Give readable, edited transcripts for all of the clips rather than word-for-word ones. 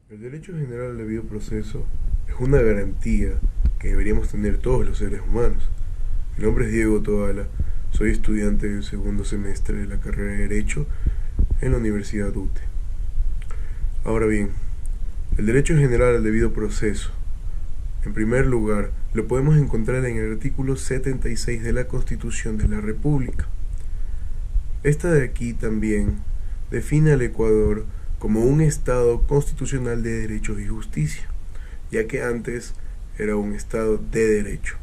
El derecho general al debido proceso es una garantía que deberíamos tener todos los seres humanos. Mi nombre es Diego Toala, soy estudiante del segundo semestre de la carrera de Derecho en la Universidad UTE. Ahora bien, el derecho general al debido proceso, en primer lugar, lo podemos encontrar en el artículo 76 de la Constitución de la República. Esta de aquí también define al Ecuador como un Estado constitucional de derechos y justicia, ya que antes era un Estado de derecho.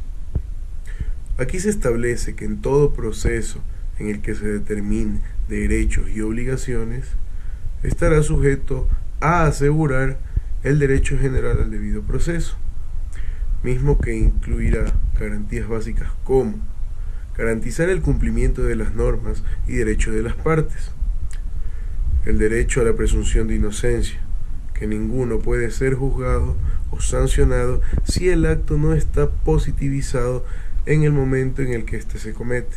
Aquí se establece que en todo proceso en el que se determine derechos y obligaciones, estará sujeto a asegurar el derecho general al debido proceso, mismo que incluirá garantías básicas como garantizar el cumplimiento de las normas y derechos de las partes, el derecho a la presunción de inocencia, que ninguno puede ser juzgado o sancionado si el acto no está positivizado en el momento en el que éste se comete.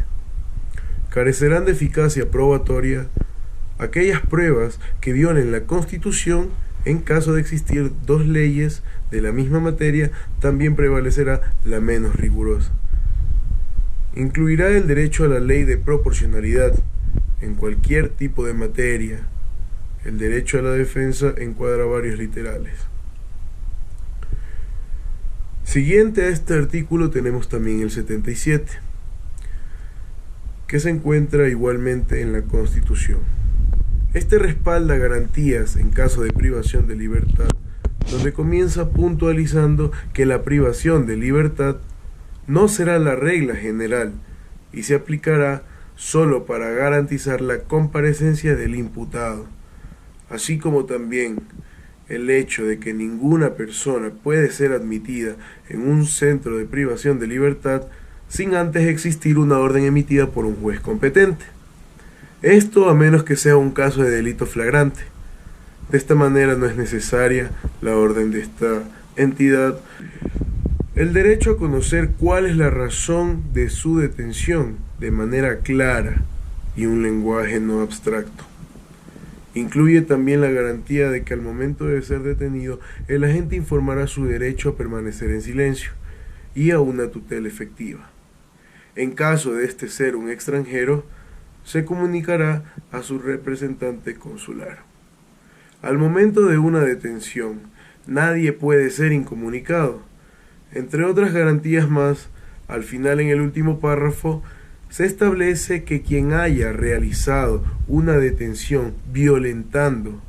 Carecerán de eficacia probatoria aquellas pruebas que violen la Constitución. En caso de existir dos leyes de la misma materia, también prevalecerá la menos rigurosa. Incluirá el derecho a la ley de proporcionalidad en cualquier tipo de materia. El derecho a la defensa encuadra varios literales. Siguiente a este artículo tenemos también el 77, que se encuentra igualmente en la Constitución. Este respalda garantías en caso de privación de libertad, donde comienza puntualizando que la privación de libertad no será la regla general y se aplicará solo para garantizar la comparecencia del imputado, así como también el hecho de que ninguna persona puede ser admitida en un centro de privación de libertad sin antes existir una orden emitida por un juez competente. Esto a menos que sea un caso de delito flagrante. De esta manera no es necesaria la orden de esta entidad. El derecho a conocer cuál es la razón de su detención de manera clara y un lenguaje no abstracto. Incluye también la garantía de que al momento de ser detenido, el agente informará su derecho a permanecer en silencio y a una tutela efectiva. En caso de este ser un extranjero, se comunicará a su representante consular. Al momento de una detención, nadie puede ser incomunicado. Entre otras garantías más, al final en el último párrafo, se establece que quien haya realizado una detención violentando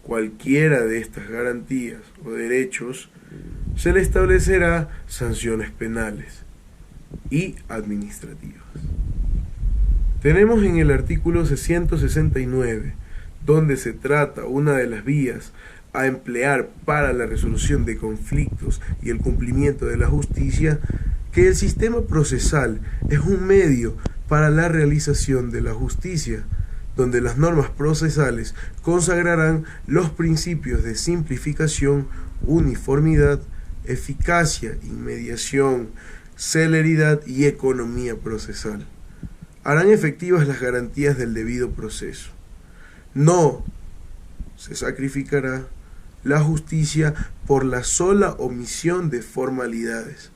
cualquiera de estas garantías o derechos, se le establecerá sanciones penales y administrativas. Tenemos en el artículo 669, donde se trata una de las vías a emplear para la resolución de conflictos y el cumplimiento de la justicia, que el sistema procesal es un medio para la realización de la justicia, donde las normas procesales consagrarán los principios de simplificación, uniformidad, eficacia, inmediación, celeridad y economía procesal. Harán efectivas las garantías del debido proceso. No se sacrificará la justicia por la sola omisión de formalidades.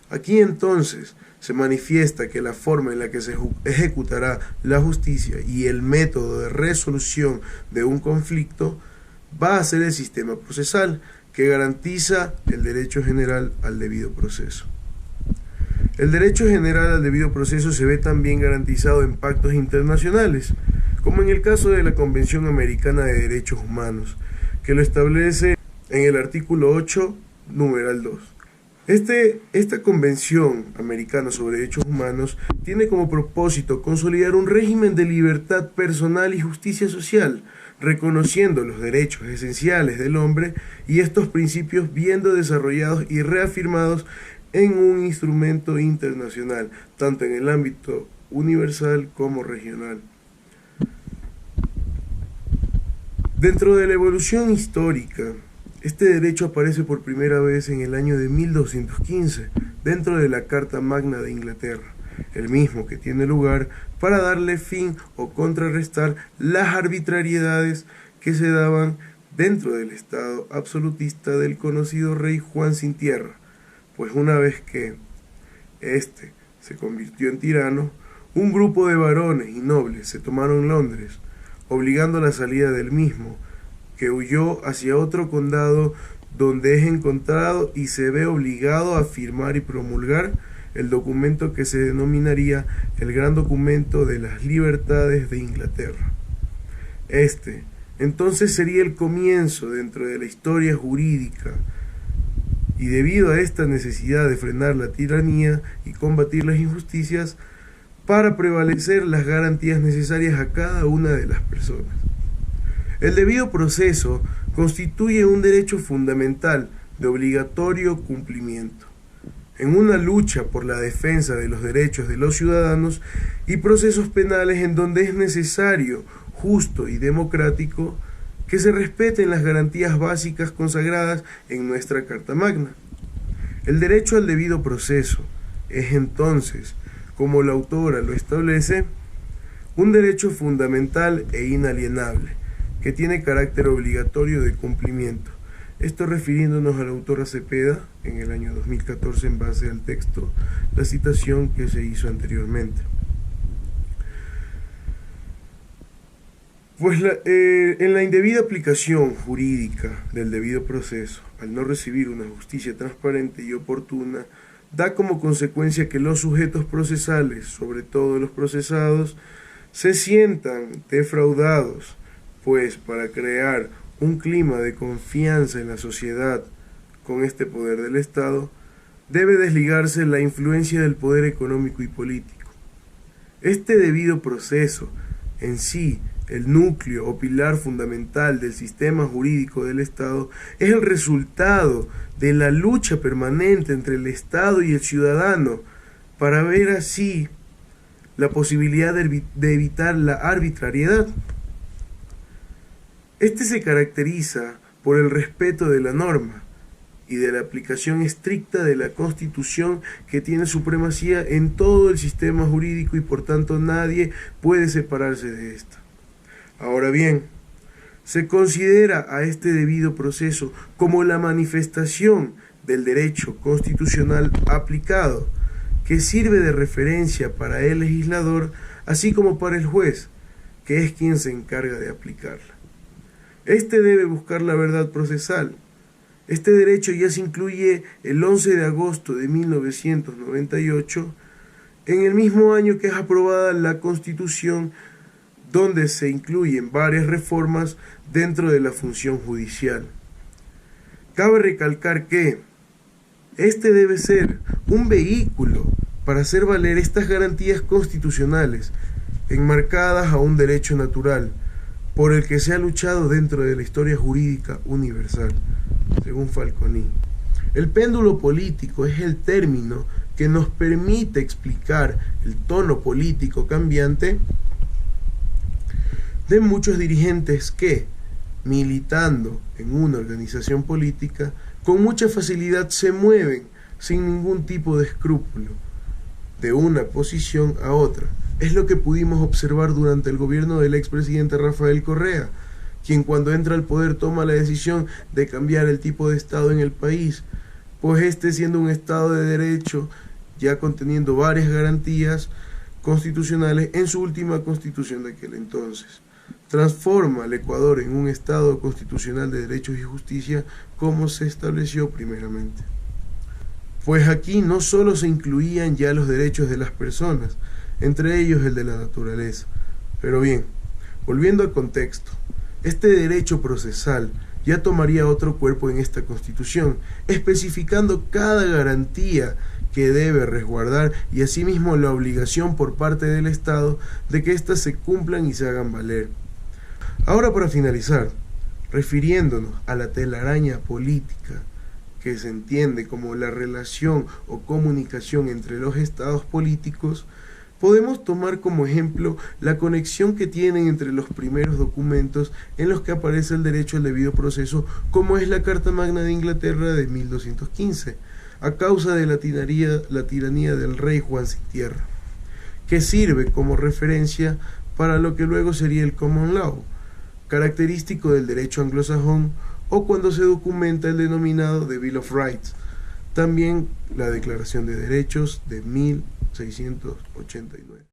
Aquí entonces se manifiesta que la forma en la que se ejecutará la justicia y el método de resolución de un conflicto va a ser el sistema procesal, que garantiza el derecho general al debido proceso. El derecho general al debido proceso se ve también garantizado en pactos internacionales, como en el caso de la Convención Americana de Derechos Humanos, que lo establece en el artículo 8, numeral 2. Esta Convención Americana sobre Derechos Humanos tiene como propósito consolidar un régimen de libertad personal y justicia social, reconociendo los derechos esenciales del hombre y estos principios viendo desarrollados y reafirmados en un instrumento internacional, tanto en el ámbito universal como regional. Dentro de la evolución histórica, este derecho aparece por primera vez en el año de 1215, dentro de la Carta Magna de Inglaterra, el mismo que tiene lugar para darle fin o contrarrestar las arbitrariedades que se daban dentro del estado absolutista del conocido rey Juan sin tierra, pues una vez que éste se convirtió en tirano, un grupo de varones y nobles se tomaron Londres, obligando a la salida del mismo, que huyó hacia otro condado donde es encontrado y se ve obligado a firmar y promulgar el documento que se denominaría el Gran Documento de las Libertades de Inglaterra. Este, entonces, sería el comienzo dentro de la historia jurídica, y debido a esta necesidad de frenar la tiranía y combatir las injusticias, para prevalecer las garantías necesarias a cada una de las personas. El debido proceso constituye un derecho fundamental de obligatorio cumplimiento, en una lucha por la defensa de los derechos de los ciudadanos y procesos penales en donde es necesario, justo y democrático que se respeten las garantías básicas consagradas en nuestra Carta Magna. El derecho al debido proceso es entonces, como la autora lo establece, un derecho fundamental e inalienable, que tiene carácter obligatorio de cumplimiento. Esto refiriéndonos a la autora Cepeda en el año 2014 en base al texto, la citación que se hizo anteriormente. Pues en la indebida aplicación jurídica del debido proceso, al no recibir una justicia transparente y oportuna, da como consecuencia que los sujetos procesales, sobre todo los procesados, se sientan defraudados, pues para crear un clima de confianza en la sociedad con este poder del Estado, debe desligarse la influencia del poder económico y político. Este debido proceso, en sí, el núcleo o pilar fundamental del sistema jurídico del Estado, es el resultado de la lucha permanente entre el Estado y el ciudadano para ver así la posibilidad de evitar la arbitrariedad. Este se caracteriza por el respeto de la norma y de la aplicación estricta de la Constitución, que tiene supremacía en todo el sistema jurídico y por tanto nadie puede separarse de esta. Ahora bien, se considera a este debido proceso como la manifestación del derecho constitucional aplicado, que sirve de referencia para el legislador, así como para el juez, que es quien se encarga de aplicarla. Este debe buscar la verdad procesal. Este derecho ya se incluye el 11 de agosto de 1998, en el mismo año que es aprobada la Constitución, donde se incluyen varias reformas dentro de la función judicial. Cabe recalcar que este debe ser un vehículo para hacer valer estas garantías constitucionales, enmarcadas a un derecho natural, por el que se ha luchado dentro de la historia jurídica universal, según Falconi. El péndulo político es el término que nos permite explicar el tono político cambiante de muchos dirigentes que, militando en una organización política, con mucha facilidad se mueven sin ningún tipo de escrúpulo de una posición a otra. Es lo que pudimos observar durante el gobierno del expresidente Rafael Correa, quien cuando entra al poder toma la decisión de cambiar el tipo de Estado en el país, pues este, siendo un Estado de derecho, ya conteniendo varias garantías constitucionales en su última constitución de aquel entonces, transforma al Ecuador en un Estado constitucional de derechos y justicia como se estableció primeramente. Pues aquí no solo se incluían ya los derechos de las personas, entre ellos el de la naturaleza. Pero bien, volviendo al contexto, este derecho procesal ya tomaría otro cuerpo en esta Constitución, especificando cada garantía que debe resguardar y asimismo la obligación por parte del Estado de que éstas se cumplan y se hagan valer. Ahora, para finalizar, refiriéndonos a la telaraña política, que se entiende como la relación o comunicación entre los estados políticos, podemos tomar como ejemplo la conexión que tienen entre los primeros documentos en los que aparece el derecho al debido proceso, como es la Carta Magna de Inglaterra de 1215, a causa de la tiranía del rey Juan sin tierra, que sirve como referencia para lo que luego sería el Common Law, característico del derecho anglosajón, o cuando se documenta el denominado The Bill of Rights, también la Declaración de Derechos de 1689.